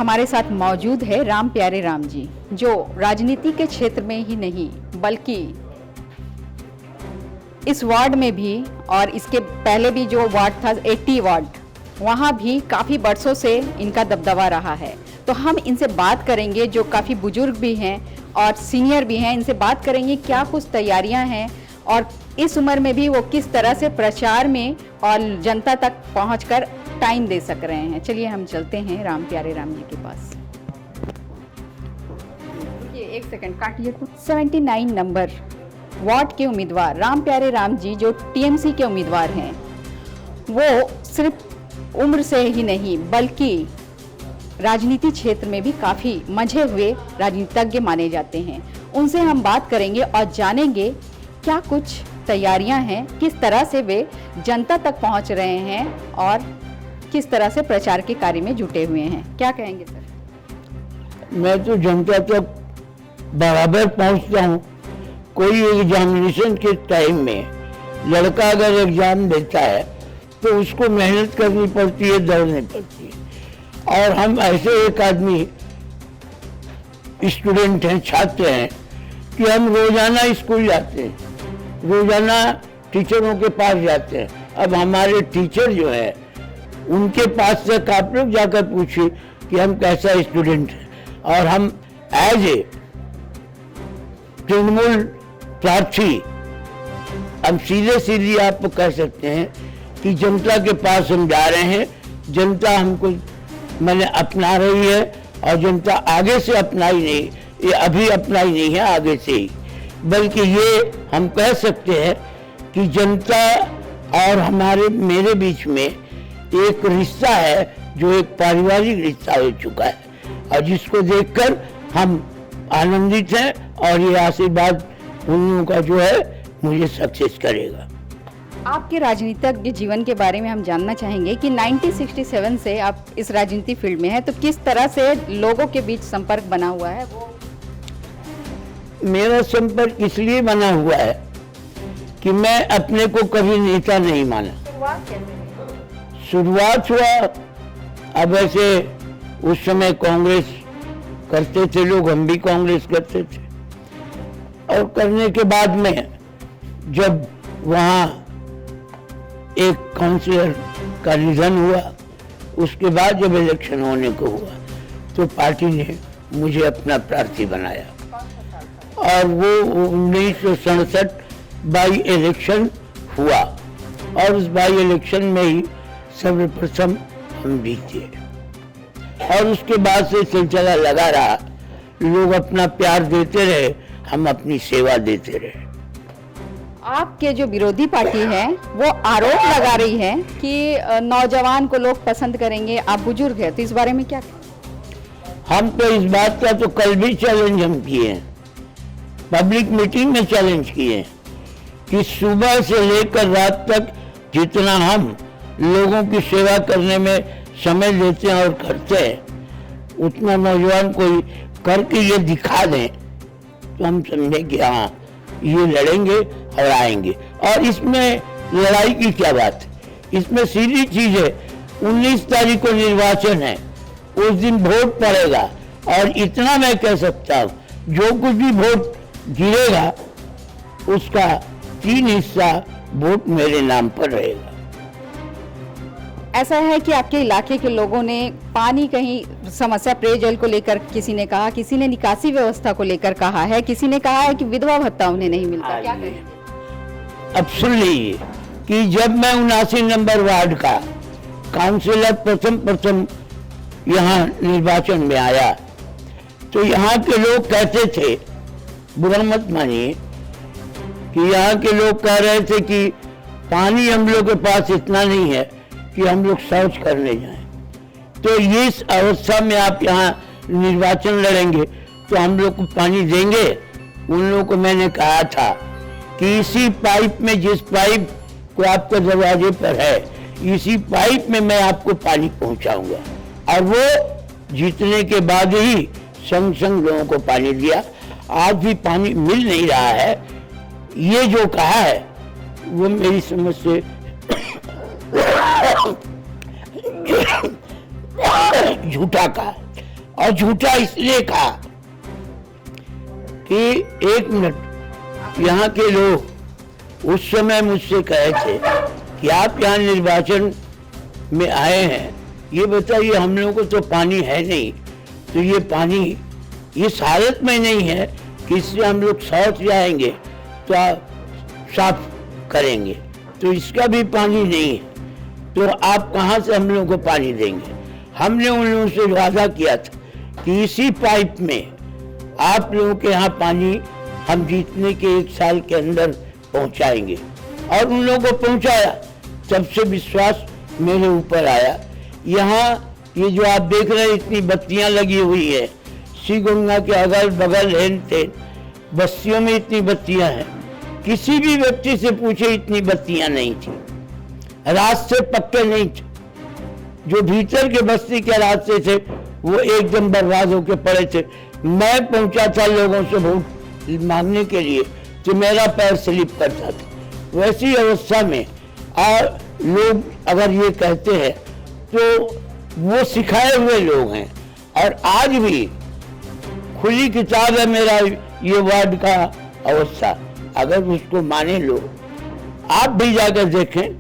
हमारे साथ मौजूद है राम प्यारे राम जी, जो राजनीति के क्षेत्र में ही नहीं बल्कि इस वार्ड में भी और इसके पहले भी जो वार्ड था 80 वार्ड, वहाँ भी काफ़ी बरसों से इनका दबदबा रहा है। तो हम इनसे बात करेंगे, जो काफ़ी बुजुर्ग भी हैं और सीनियर भी हैं, इनसे बात करेंगे क्या कुछ तैयारियां हैं और इस उम्र में भी वो किस तरह से प्रचार में और जनता तक पहुंचकर टाइम दे सक रहे हैं। चलिए हम चलते हैं राम प्यारे राम जी के पास। ये एक सेकंड काटिए कुछ। 79 नंबर वार्ड के उम्मीदवार राम प्यारे राम जी, जो टीएमसी के उम्मीदवार हैं, वो सिर्फ उम्र से ही नहीं बल्कि राजनीति क्षेत्र में भी काफ़ी मंझे हुए राजनीतिज्ञ माने जाते हैं। उनसे हम बात करेंगे और जानेंगे क्या कुछ तैयारियां हैं, किस तरह से वे जनता तक पहुंच रहे हैं और किस तरह से प्रचार के कार्य में जुटे हुए हैं। क्या कहेंगे सर? मैं तो जनता तक बराबर पहुंचता हूं। कोई एग्जामिनेशन के टाइम में लड़का अगर एग्जाम देता है तो उसको मेहनत करनी पड़ती है, दौड़नी पड़ती है। और हम ऐसे एक आदमी स्टूडेंट हैं, छात्र हैं कि हम रोजाना स्कूल जाते हैं, रोजाना टीचरों के पास जाते हैं। अब हमारे टीचर जो है उनके पास तक आप लोग जाकर पूछिए कि हम कैसा स्टूडेंट हैं। और हम एज ए तृणमूल प्रार्थी हम सीधे सीधे आपको कह सकते हैं कि जनता के पास हम जा रहे हैं। जनता हमको मैंने अपना रही है और जनता आगे से अपनाई नहीं, ये अभी अपनाई नहीं है, आगे से ही। बल्कि ये हम कह सकते हैं कि जनता और मेरे बीच में एक रिश्ता है जो एक पारिवारिक रिश्ता हो चुका है और जिसको देखकर हम आनंदित हैं और ये आशीर्वाद उन लोगों का जो है मुझे सक्सेस करेगा। आपके राजनीतिक जीवन के बारे में हम जानना चाहेंगे कि 1967 से आप इस राजनीति फील्ड में हैं, तो किस तरह से लोगों के बीच संपर्क बना हुआ है? मेरा संपर्क इसलिए बना हुआ है कि मैं अपने को कभी नेता नहीं माना। शुरुआत हुआ, अब ऐसे उस समय कांग्रेस करते थे लोग, हम भी कांग्रेस करते थे। और करने के बाद में जब वहाँ एक काउंसिलर का निधन हुआ, उसके बाद जब इलेक्शन होने को हुआ तो पार्टी ने मुझे अपना प्रार्थी बनाया और वो 1967 बाई इलेक्शन हुआ और उस बाई इलेक्शन में ही सर्वप्रथम हम जीते और उसके बाद से सिलसिला लगा रहा। लोग अपना प्यार देते रहे, हम अपनी सेवा देते रहे। आपके जो विरोधी पार्टी है वो आरोप लगा रही है कि नौजवान को लोग पसंद करेंगे, आप बुजुर्ग हैं, तो इस बारे में क्या कहें? हम तो इस बात का तो कल भी चैलेंज हम किए हैं, पब्लिक मीटिंग में चैलेंज किए हैं कि सुबह से लेकर रात तक जितना हम लोगों की सेवा करने में समय देते हैं और करते हैं, उतना नौजवान कोई करके ये दिखा दें तो हम समझें कि हाँ ये लड़ेंगे और आएंगे। और इसमें लड़ाई की क्या बात है, इसमें सीधी चीज है। 19 तारीख को निर्वाचन है, उस दिन वोट पड़ेगा और इतना मैं कह सकता हूँ, जो कुछ भी वोट गिरेगा उसका 3 हिस्सा वोट मेरे नाम पर रहेगा। ऐसा है कि आपके इलाके के लोगों ने पानी कहीं समस्या पेयजल को लेकर किसी ने कहा, किसी ने निकासी व्यवस्था को लेकर कहा है, किसी ने कहा है कि विधवा भत्ता उन्हें नहीं मिलता। क्या कहेंगे? अब सुन लीजिए कि जब मैं 79 नंबर वार्ड का काउंसिलर प्रथम यहाँ निर्वाचन में आया तो यहाँ के लोग कहते थे, बुरा मत मानिए, कि यहाँ के लोग कह रहे थे कि पानी हम लोग के पास इतना नहीं है कि हम लोग शौच करने जाएं। तो इस अवस्था में आप यहाँ निर्वाचन लड़ेंगे तो हम लोग को पानी देंगे? उन लोगों को मैंने कहा था कि इसी पाइप में, जिस पाइप को आपके दरवाजे पर है, इसी पाइप में मैं आपको पानी पहुंचाऊंगा। और वो जीतने के बाद ही संग संग लोगों को पानी दिया। आज भी पानी मिल नहीं रहा है, ये जो कहा है वो मेरी समझ से झूठा कहा। और झूठा इसलिए कहा कि 1 मिनट, यहाँ के लोग उस समय मुझसे कहे थे कि आप यहाँ निर्वाचन में आए हैं, ये बताइए हम लोगों को तो पानी है नहीं, तो ये पानी इस हालत में नहीं है कि इससे हम लोग शौच जाएंगे तो साफ करेंगे, तो इसका भी पानी नहीं है, तो आप कहाँ से हम लोगों को पानी देंगे। हमने उन लोगों से वादा किया था कि इसी पाइप में आप लोगों के यहाँ पानी हम जीतने के 1 साल के अंदर पहुंचाएंगे, और उन लोगों को पहुंचाया। तब से विश्वास मेरे ऊपर आया। यहाँ ये जो आप देख रहे हैं इतनी बत्तियां लगी हुई है, श्री गंगा के अगल बगल हेन टेन बस्तियों में इतनी बत्तियां हैं। किसी भी व्यक्ति से पूछे इतनी बत्तियां नहीं थी, रास्ते पक्के नहीं थे, जो भीतर के बस्ती के रास्ते थे वो एकदम बर्बाद होके पड़े थे। मैं पहुंचा था लोगों से वोट मांगने के लिए तो मेरा पैर स्लिप करता था। वैसी अवस्था में और लोग अगर ये कहते हैं तो वो सिखाए हुए लोग हैं, और आज भी खुली किताब है मेरा ये वार्ड का अवस्था। अगर उसको माने लोग, आप भी जाकर देखें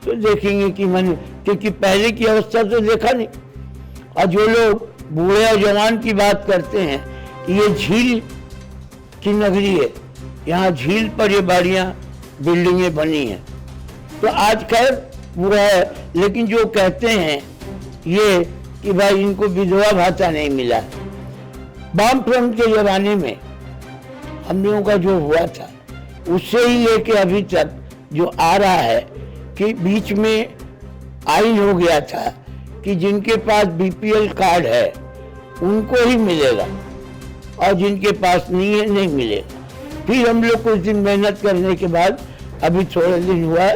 तो देखेंगे कि मैंने, क्योंकि पहले की अवस्था तो देखा नहीं। और जो लोग बूढ़े और जवान की बात करते हैं, ये झील की नगरी है, यहाँ झील पर ये बाड़ियाँ बिल्डिंगें बनी हैं, तो आज खैर वो है। लेकिन जो कहते हैं ये कि भाई इनको विधवा भाता नहीं मिला, वाम फ्रंट के जमाने में हम लोगों का जो हुआ था उससे ही लेके अभी तक जो आ रहा है कि बीच में आइन हो गया था कि जिनके पास बीपीएल कार्ड है उनको ही मिलेगा और जिनके पास नहीं है नहीं मिलेगा। फिर हम लोग कुछ दिन मेहनत करने के बाद अभी थोड़े दिन हुआ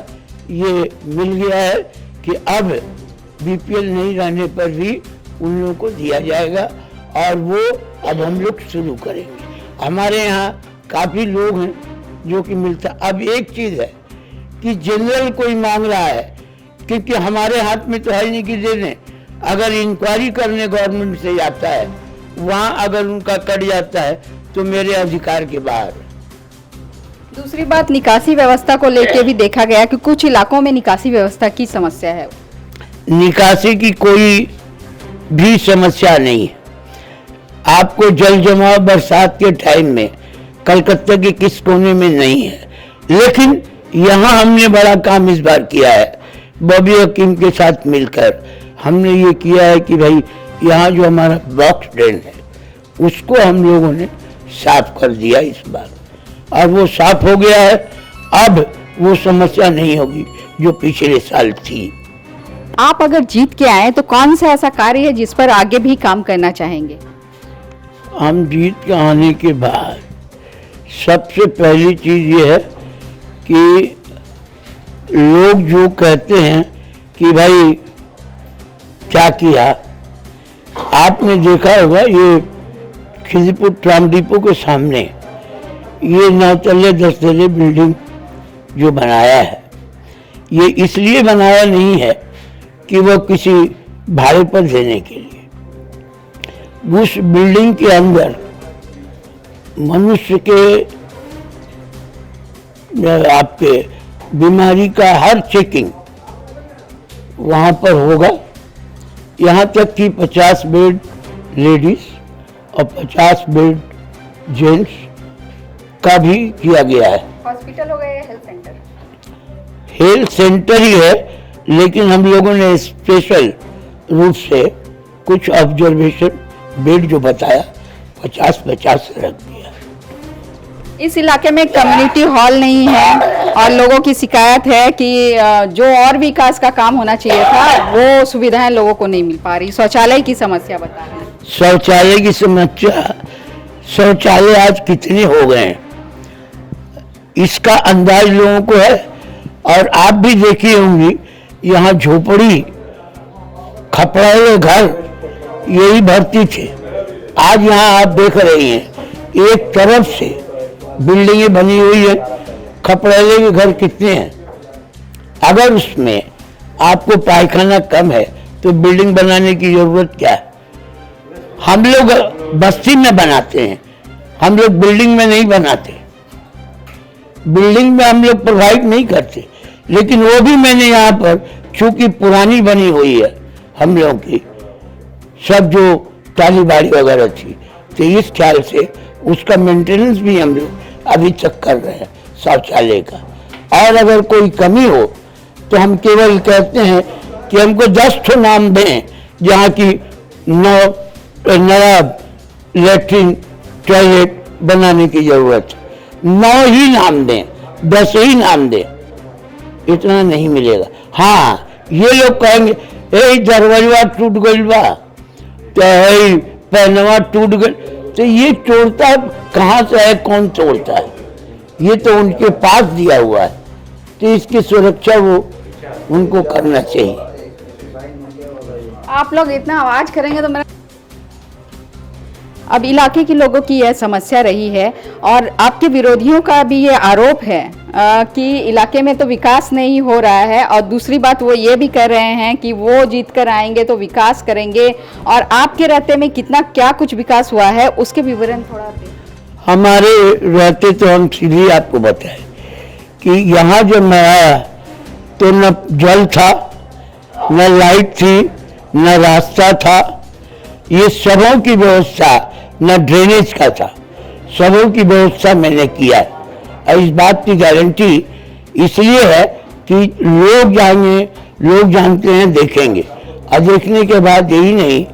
ये मिल गया है कि अब बीपीएल नहीं रहने पर भी उन लोगों को दिया जाएगा, और वो अब हम लोग शुरू करेंगे। हमारे यहाँ काफ़ी लोग हैं जो कि मिलता। अब एक चीज़ है कि जनरल कोई मांग रहा है, क्योंकि हमारे हाथ में तो है नहीं कि दे दें। अगर इंक्वायरी करने गवर्नमेंट से जाता है, वहाँ अगर उनका कट जाता है तो मेरे अधिकार के बाहर। दूसरी बात, निकासी व्यवस्था को लेकर भी देखा गया कि कुछ इलाकों में निकासी व्यवस्था की समस्या है। निकासी की कोई भी समस्या नहीं है। आपको जल जमाव बरसात के टाइम में कलकत्ता के किस कोने में नहीं है, लेकिन यहाँ हमने बड़ा काम इस बार किया है। बॉबी हकीम के साथ मिलकर हमने ये किया है कि भाई यहाँ जो हमारा बॉक्स ड्रेन है उसको हम लोगों ने साफ कर दिया इस बार, और वो साफ हो गया है। अब वो समस्या नहीं होगी जो पिछले साल थी। आप अगर जीत के आए तो कौन सा ऐसा कार्य है जिस पर आगे भी काम करना चाहेंगे? हम जीत के आने के बाद सबसे पहली चीज ये है कि लोग जो कहते हैं कि भाई क्या किया, आपने देखा होगा ये खिजपुर ट्राम डिपो के सामने ये 9 तल्ले 10 तल्ले बिल्डिंग जो बनाया है, ये इसलिए बनाया नहीं है कि वो किसी भाड़े पर देने के लिए। उस बिल्डिंग के अंदर मनुष्य के आपके बीमारी का हर चेकिंग वहाँ पर होगा। यहाँ तक कि 50 बेड लेडीज और 50 बेड जेंट्स का भी किया गया है। हॉस्पिटल हो गया या हेल्थ सेंटर? हेल्थ सेंटर ही है, लेकिन हम लोगों ने स्पेशल रूप से कुछ ऑब्जर्वेशन बेड जो बताया 50-50 रख दिया। इस इलाके में कम्युनिटी हॉल नहीं है और लोगों की शिकायत है कि जो और विकास का काम होना चाहिए था वो सुविधाएं लोगों को नहीं मिल पा रही। शौचालय की समस्या बता रहे हैं। शौचालय की समस्या, शौचालय आज कितने हो गए हैं इसका अंदाज लोगों को है। और आप भी देखी होंगी यहाँ झोपड़ी खपड़े घर यही भर्ती थे। आज यहाँ आप देख रही हैं एक तरफ से बिल्डिंगें बनी हुई है, खपड़ेले के घर कितने हैं। अगर उसमें आपको पायखाना कम है तो बिल्डिंग बनाने की जरूरत क्या है। हम लोग बस्ती में बनाते हैं, हम लोग बिल्डिंग में नहीं बनाते, बिल्डिंग में हम लोग प्रोवाइड नहीं करते। लेकिन वो भी मैंने यहाँ पर, चूंकि पुरानी बनी हुई है हम लोगों की सब जो टाली बाड़ी वगैरह थी, तो इस ख्याल से उसका मेंटेनेंस भी हम लोग अभी तक कर रहे हैं शौचालय का। और अगर कोई कमी हो तो हम केवल कहते हैं कि हमको 10 ठो नाम दें जहाँ की नया लेट्रिन टॉयलेट बनाने की जरूरत है, 9 ही नाम दें, 10 ही नाम दें, इतना नहीं मिलेगा। हाँ, ये लोग कहेंगे ए दरवाजा टूट गई बा, तो पहनवा टूट गई, तो ये तोड़ता है कहाँ से है, कौन तोड़ता है? ये तो उनके पास दिया हुआ है, तो इसकी सुरक्षा वो उनको करना चाहिए। आप लोग इतना आवाज करेंगे तो मेरा अब इलाके के लोगों की यह समस्या रही है और आपके विरोधियों का भी ये आरोप है कि इलाके में तो विकास नहीं हो रहा है, और दूसरी बात वो ये भी कर रहे हैं कि वो जीत कर आएंगे तो विकास करेंगे, और आपके रहते में कितना क्या कुछ विकास हुआ है उसके विवरण थोड़ा दें। हमारे रहते तो हम सीधे आपको बताएं कि यहाँ जब मैं आया तो न जल था, न लाइट थी, न रास्ता था, ये सबों की व्यवस्था, न ड्रेनेज का था, सबों की व्यवस्था मैंने किया है। और इस बात की गारंटी इसलिए है कि लोग जाएंगे, लोग जानते हैं, देखेंगे, और देखने के बाद यही नहीं,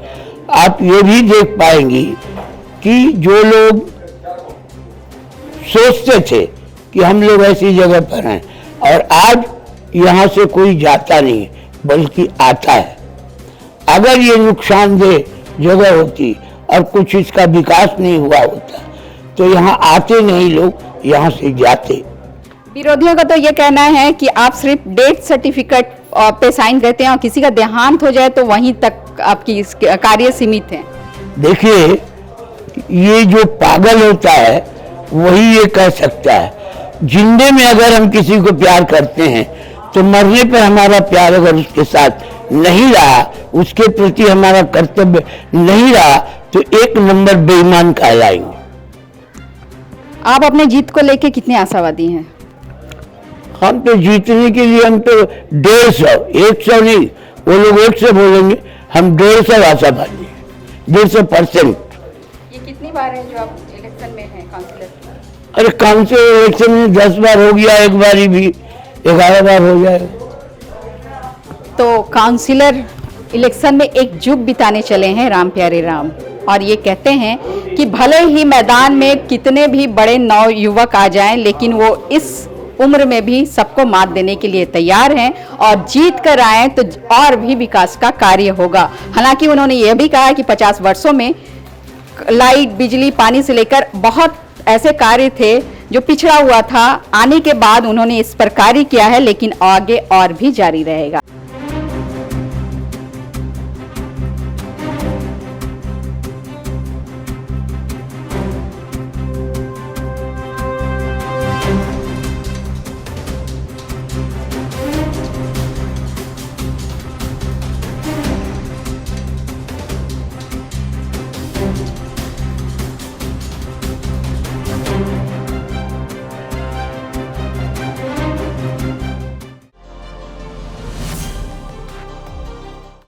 आप ये भी देख पाएंगी कि जो लोग सोचते थे कि हम लोग ऐसी जगह पर हैं और आज यहाँ से कोई जाता नहीं है बल्कि आता है। अगर ये नुकसानदेह जगह होती और कुछ इसका विकास नहीं हुआ होता तो यहाँ आते नहीं लोग, यहाँ से जाते। विरोधियों का तो ये कहना है कि आप सिर्फ डेथ सर्टिफिकेट पे साइन करते हैं और किसी का देहांत हो जाए तो वहीं तक आपकी कार्य सीमित है। देखिए, ये जो पागल होता है वही ये कह सकता है। जिंदे में अगर हम किसी को प्यार करते हैं तो मरने पर हमारा प्यार अगर उसके साथ नहीं रहा, उसके प्रति हमारा कर्तव्य नहीं रहा, तो 1 नंबर बेईमान कहलाएंगे। आप अपने जीत को लेके कितने आशावादी हैं? हम तो जीतने के लिए हम तो 150, 100 नहीं, वो लोग 100 बोलेंगे, हम 150 आशावादी हैं, 150%। ये कितनी बार है जो आप इलेक्शन में हैं काउंसिलर? अरे काउंसिल इलेक्शन में 10 बार हो गया, एक बारी भी 11 बार हो जाएगा। तो काउंसिलर इलेक्शन में एक जुग बिताने चले हैं राम प्यारे राम, और ये कहते हैं कि भले ही मैदान में कितने भी बड़े नौयुवक आ जाएं, लेकिन वो इस उम्र में भी सबको मात देने के लिए तैयार हैं, और जीत कर आए तो और भी विकास का कार्य होगा। हालांकि उन्होंने ये भी कहा कि 50 वर्षों में लाइट, बिजली, पानी से लेकर बहुत ऐसे कार्य थे जो पिछड़ा हुआ था, आने के बाद उन्होंने इस पर कार्य किया है, लेकिन आगे और भी जारी रहेगा।